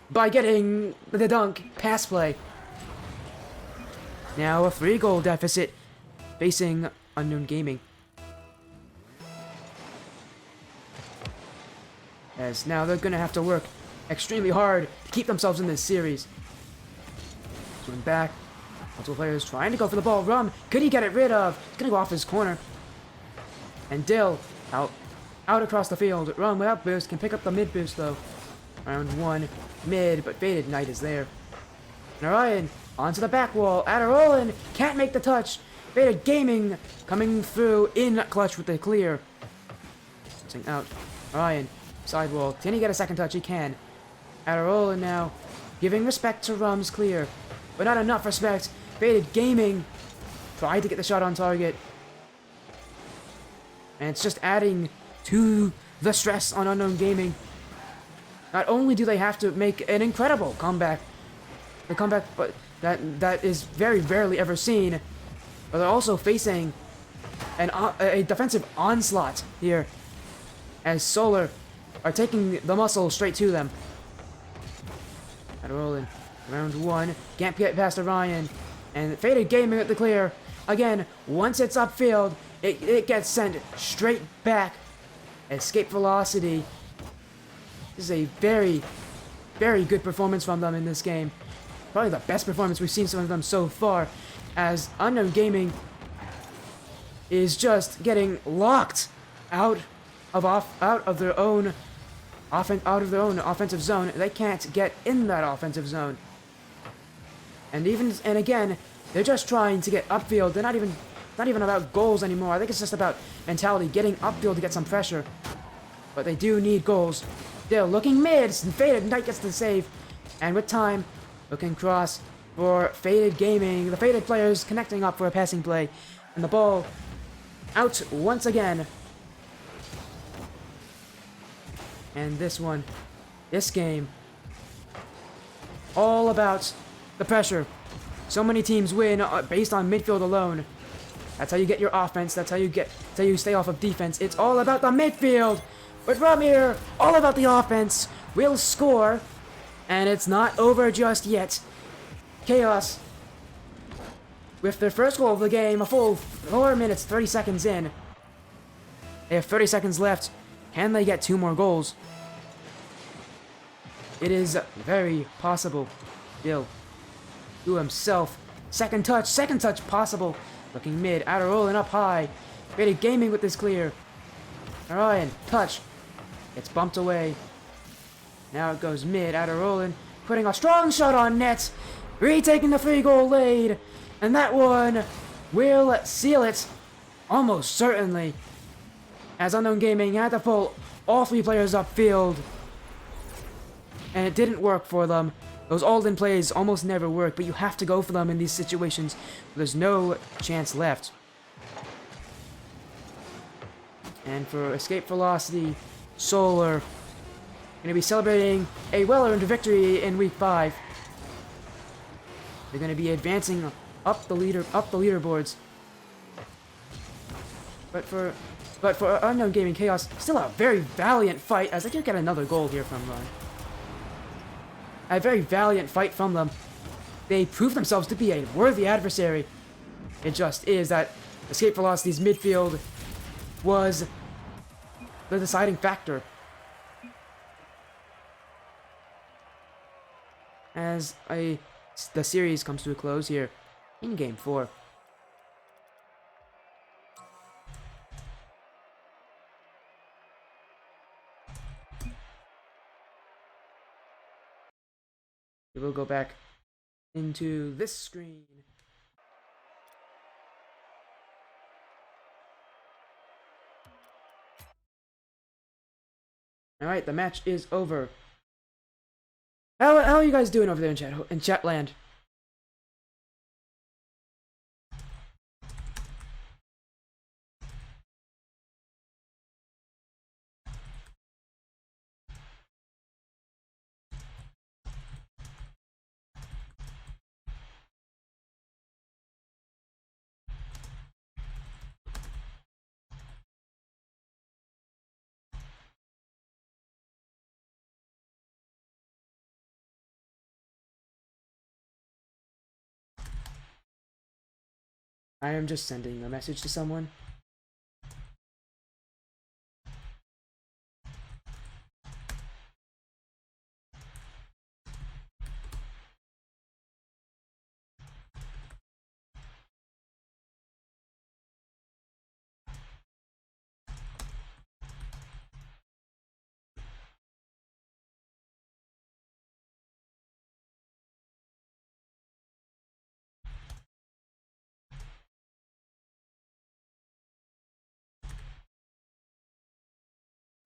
by getting the dunk pass play. Now a 3-goal deficit facing Unknown Gaming. As now they're going to have to work extremely hard to keep themselves in this series. Going back. Multiple players trying to go for the ball. Rum, could he get it rid of? He's going to go off his corner. And Dill out across the field. Rum without boost can pick up the mid boost though. Round 1 mid, but Faded Knight is there. And Orion onto the back wall. Adderall can't make the touch. Faded Gaming coming through in clutch with the clear. Switching out. Orion, sidewall. Can he get a second touch? He can. Adderall now giving respect to Rum's clear. But not enough respect. Faded Gaming tried to get the shot on target. And it's just adding to the stress on Unknown Gaming. Not only do they have to make an incredible comeback, the comeback but that is very rarely ever seen, but they're also facing a defensive onslaught here, as Solar are taking the muscle straight to them. Adderall round 1, can't get past Orion, and Faded Gaming at the clear. Again, once it's upfield, it gets sent straight back. Escape velocity. This is a very, very good performance from them in this game. Probably the best performance we've seen from them so far, as Unknown Gaming is just getting locked out of their own offensive zone. They can't get in that offensive zone. And again, they're just trying to get upfield. They're not even about goals anymore. I think it's just about mentality, getting upfield to get some pressure. But they do need goals. Still looking mid. Faded Knight gets the save. And with time, looking cross for Faded Gaming. The Faded players connecting up for a passing play. And the ball out once again. And this game, all about the pressure. So many teams win based on midfield alone. That's how you get your offense. That's how you stay off of defense. It's all about the midfield. But Ramir, all about the offense, will score. And it's not over just yet. Chaos, with their first goal of the game, a full 4 minutes, 30 seconds in. They have 30 seconds left. Can they get 2 more goals? It is very possible. Bill, to himself. Second touch possible. Looking mid, outer rolling up high. Faded Gaming with this clear. Orion, touch. It's bumped away. Now it goes mid, outer rolling. Putting a strong shot on net. Retaking the 3-goal lead. And that one will seal it. Almost certainly. As Unknown Gaming had to pull all 3 players upfield. And it didn't work for them. Those all-in plays almost never work, but you have to go for them in these situations. There's no chance left. And for Escape Velocity, Solar, going to be celebrating a well-earned victory in Week 5. They're going to be advancing up the leaderboards. But for Unknown Gaming Chaos, still a very valiant fight, as they do get another goal here from a very valiant fight from them. They prove themselves to be a worthy adversary. It just is that Escape Velocity's midfield was the deciding factor. As the series comes to a close here in Game 4. We will go back into this screen. Alright, the match is over. How are you guys doing over there in chat land? I am just sending a message to someone.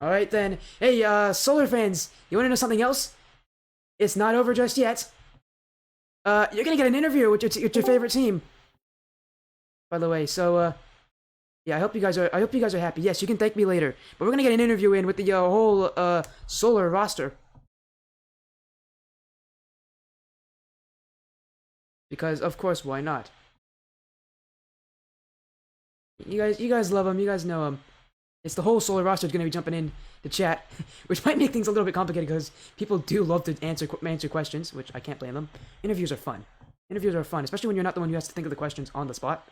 Alright then. Hey, Solar fans, you wanna know something else? It's not over just yet. You're gonna get an interview with your favorite team. By the way, so, yeah, I hope you guys are happy. Yes, you can thank me later. But we're gonna get an interview in with the whole, Solar roster. Because, of course, why not? You guys love him, you guys know him. It's the whole Solar roster is going to be jumping in to chat, which might make things a little bit complicated because people do love to answer questions, which I can't blame them. Interviews are fun. Interviews are fun, especially when you're not the one who has to think of the questions on the spot.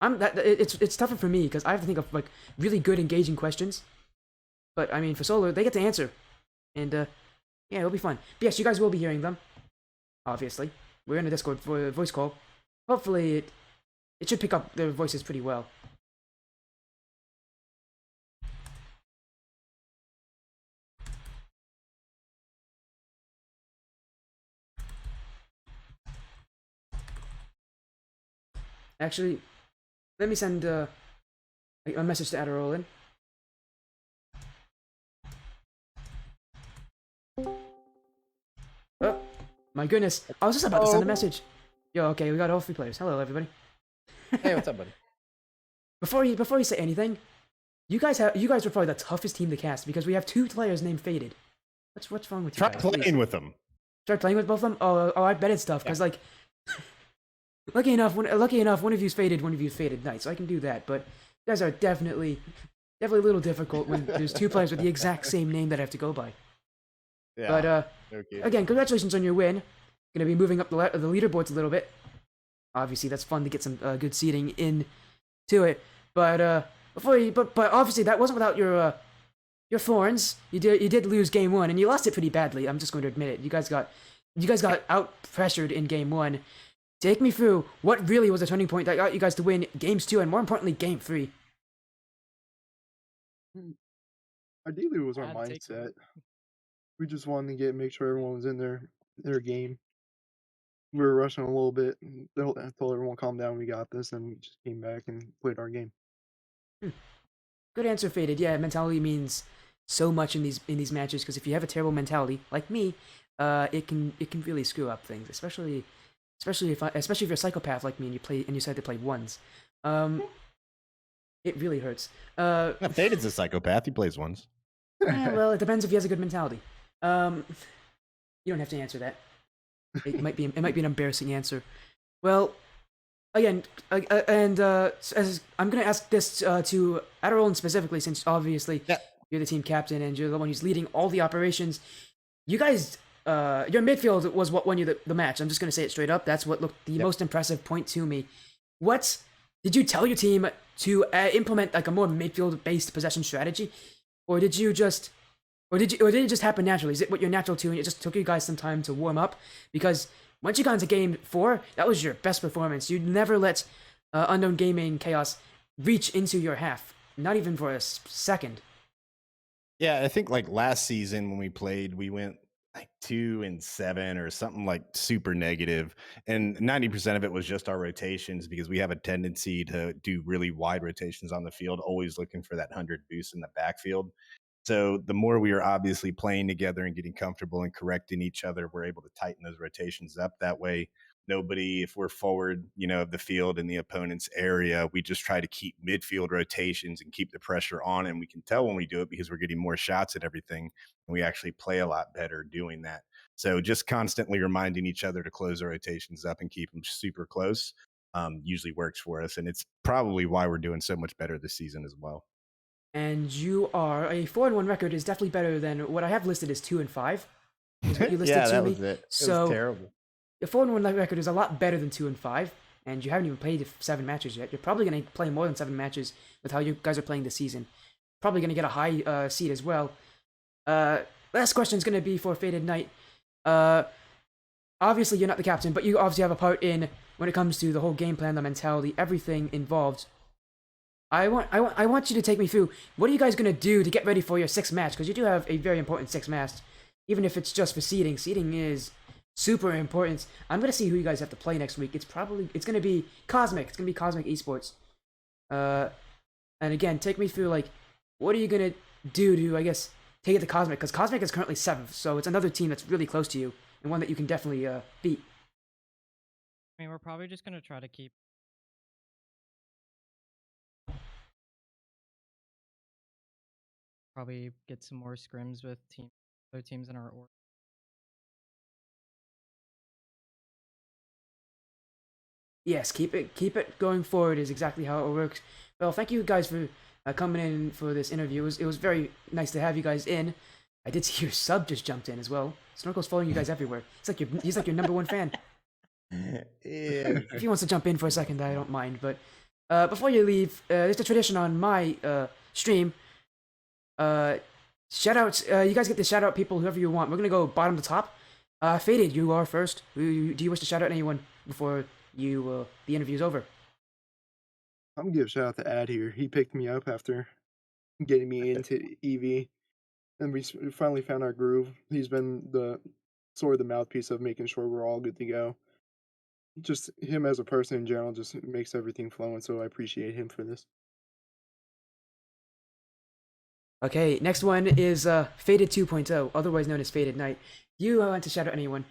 It's tougher for me because I have to think of like really good, engaging questions. But I mean, for Solar, they get to answer, and yeah, it'll be fun. But yes, you guys will be hearing them. Obviously, we're in a Discord voice call. Hopefully, it should pick up their voices pretty well. Actually, let me send a message to Adderolin. Oh, my goodness. I was just about to send a Oh, message. Yo, okay, we got all three players. Hello, everybody. hey, what's up, buddy? Before you say anything, you guys were probably the toughest team to cast because we have two players named Faded. What's wrong with you Try guys? Please playing with them. start playing with both of them. Oh, I bet it's tough Yeah. because like lucky enough, one of you's Faded Knight, so I can do that. But you guys are definitely a little difficult when there's two players with the exact same name that I have to go by. Yeah. But Okay. again, congratulations on your win. Gonna be moving up the leaderboards a little bit. Obviously, that's fun to get some good seeding into it. But but obviously that wasn't without your thorns. You did lose game one, and you lost it pretty badly. I'm just going to admit it. You guys got out pressured in game one. Take me through what really was a turning point that got you guys to win games two, and more importantly, game three. Ideally, it was our I'd take mindset. We just wanted to make sure everyone was in their game. We were rushing a little bit. And I told everyone, "Calm down, we got this," and we just came back and played our game. Good answer, Faded. Yeah, mentality means so much in these matches because if you have a terrible mentality like me, it can really screw up things, especially if you're a psychopath like me and you decide to play ones. It really hurts. Faded's a psychopath. He plays ones. Well, it depends if he has a good mentality. Um, you don't have to answer that. It might be an embarrassing answer. Well, again, as I'm gonna ask this to Adderall specifically, since obviously Yeah. you're the team captain and you're the one who's leading all the operations. You guys, your midfield was what won you the match. I'm just gonna say it straight up. That's what looked the Yep. most impressive point to me. What did you tell your team to implement like a more midfield-based possession strategy, or did you just or did it just happen naturally? Is it what you're natural to, and it just took you guys some time to warm up? Because once you got into game four, that was your best performance. You never let Unknown Gaming Chaos reach into your half, not even for a second. Yeah, I think like last season when we played, we went like 2-7 or something like super negative, and 90% of it was just our rotations because we have a tendency to do really wide rotations on the field, always looking for that 100 boost in the backfield. So the more we are obviously playing together and getting comfortable and correcting each other, we're able to tighten those rotations up. That way, nobody, if we're forward, of the field in the opponent's area, we just try to keep midfield rotations and keep the pressure on. And we can tell when we do it because we're getting more shots at everything. And we actually play a lot better doing that. So just constantly reminding each other to close our rotations up and keep them super close usually works for us. And it's probably why we're doing so much better this season as well. And you are a 4-1 record is definitely better than what I have listed as 2-5. Is what you listed Yeah, to that me. was it. It So was terrible. your 4-1 record is a lot better than 2-5, and you haven't even played 7 matches yet. You're probably going to play more than 7 matches with how you guys are playing this season. Probably going to get a high seed as well. Last question is going to be for Faded Knight. Obviously, you're not the captain, but you obviously have a part in when it comes to the whole game plan, the mentality, everything involved. I want you to take me through. What are you guys gonna do to get ready for your sixth match? Because you do have a very important sixth match, even if it's just for seeding. Seeding is super important. I'm gonna see who you guys have to play next week. It's gonna be Cosmic. It's gonna be Cosmic Esports. And again, take me through like what are you gonna do to take it to Cosmic? Because Cosmic is currently seventh, so it's another team that's really close to you and one that you can definitely beat. I mean, we're probably just gonna try to keep probably get some more scrims with other teams in our org. Yes, keep it going forward is exactly how it works. Well, thank you guys for coming in for this interview. It was very nice to have you guys in. I did see your sub just jumped in as well. Snorkel's following you guys everywhere. He's like your number one fan. Yeah. If he wants to jump in for a second, I don't mind. But before you leave, there's a tradition on my stream. Shout outs. You guys get to shout out people whoever you want. We're gonna go bottom to top. Faded, you are first. Do you wish to shout out anyone before the interview's over? I'm gonna give a shout out to Ad here. He picked me up after getting me into EV, and we finally found our groove. He's been the sort of the mouthpiece of making sure we're all good to go. Just him as a person in general just makes everything flow, and so I appreciate him for this. Okay, next one is Faded 2.0, otherwise known as Faded Night. Do you want to shout out anyone?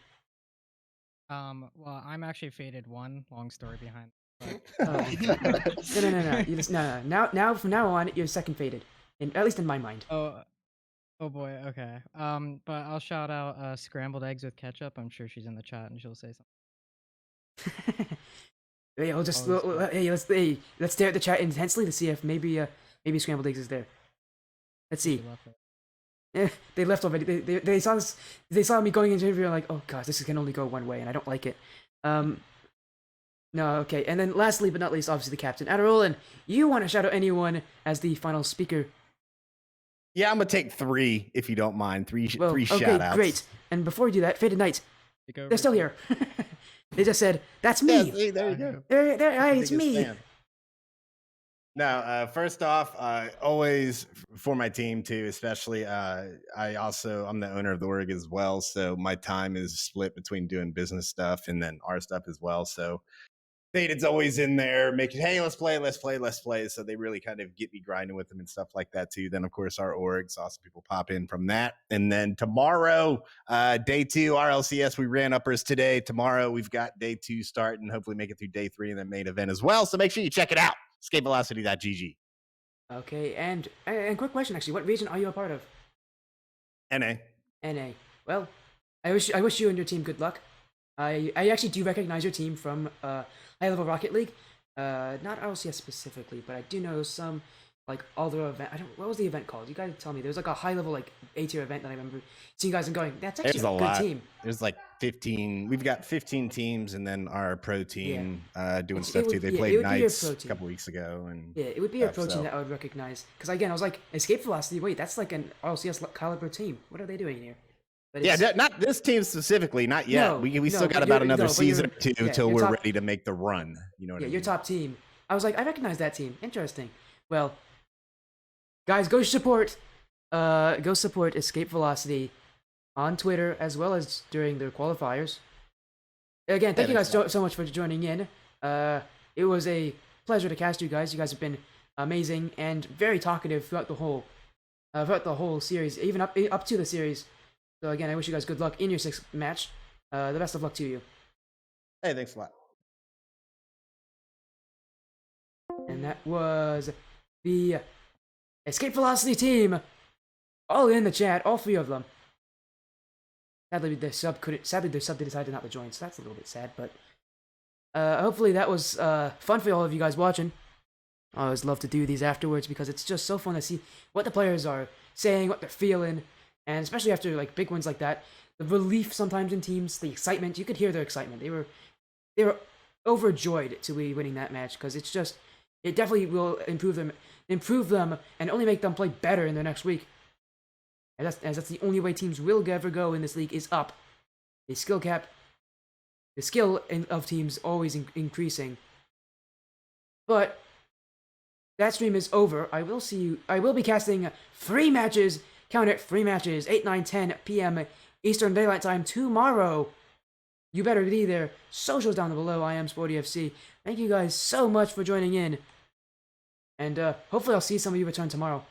Well, I'm actually Faded 1. Long story behind. But Oh, okay. No. You just no. Now from now on, you're second Faded, at least in my mind. oh boy. Okay. But I'll shout out scrambled eggs with ketchup. I'm sure she's in the chat and she'll say something. Hey, we'll just Always we'll- let's stare at the chat intensely to see if maybe scrambled eggs is there. Let's She see. left it. They left already. They saw this. They saw me going into the interview. Like, oh god, this can only go one way, and I don't like it. No, okay. And then lastly but not least, obviously the captain, Adarolin. You want to shout out anyone as the final speaker? Yeah, I'm gonna take 3 if you don't mind. Three Well, three okay, shout outs. great. And before we do that, Faded Night, Take over. they're still here. They just said, "That's me." Yeah, see, there you go. Hey, it's Biggest me. fan. Now, first off, always for my team too, especially. I'm the owner of the org as well, so my time is split between doing business stuff and then our stuff as well. So Faded's always in there making, hey, let's play. So they really kind of get me grinding with them and stuff like that too. Then of course our org, saw some people pop in from that. And then tomorrow, day 2, RLCS, we ran uppers today. Tomorrow we've got day 2 starting, hopefully make it through day 3 and then main event as well. So make sure you check it out. Escapevelocity.gg. Okay, and quick question actually, what region are you a part of? NA. NA. Well, I wish you and your team good luck. I actually do recognize your team from High Level Rocket League. Not RLCS specifically, but I do know some like other event. What was the event called? You guys tell me. There was like a high level like A-tier event that I remember seeing you guys and going, that's actually There's a a good lot. team. There's like 15. We've got 15 teams, and then our pro team doing It stuff would- too. They yeah, it played would be your nights pro a team. couple weeks ago, and Yeah, it would be a stuff, pro team so- that I would recognize. Because again, I was like, Escape Velocity. Wait, that's like an RLCS caliber team. What are they doing here? But yeah, it's- not this team specifically, not yet. No, we no, still got but about you're- another no, but season or you're- 2 yeah, till you're we're top- ready to make the run. You know what I Yeah, mean? your top team. I was like, I recognize that team. Interesting. Well, guys, go support Escape Velocity on Twitter as well as during their qualifiers. Again, thank you guys so much for joining in. It was a pleasure to cast you guys. You guys have been amazing and very talkative throughout the whole series, even up to the series. So again, I wish you guys good luck in your 6th match. The best of luck to you. Hey, thanks a lot. And that was the Escape Velocity team, all in the chat, all 3 of them. Sadly, their sub decided not to join, so that's a little bit sad. But hopefully that was fun for all of you guys watching. I always love to do these afterwards because it's just so fun to see what the players are saying, what they're feeling, and especially after like big wins like that, the relief sometimes in teams, the excitement. You could hear their excitement. They were overjoyed to be winning that match because it definitely will improve them, and only make them play better in the next week. As that's the only way teams will ever go in this league is up. The skill of teams always increasing. But that stream is over. I will be casting 3 matches. Count it, 3 matches. 8, 9, 10 p.m. Eastern Daylight Time tomorrow. You better be there. Socials down below. I am Sporty FC. Thank you guys so much for joining in. And hopefully I'll see some of you return tomorrow.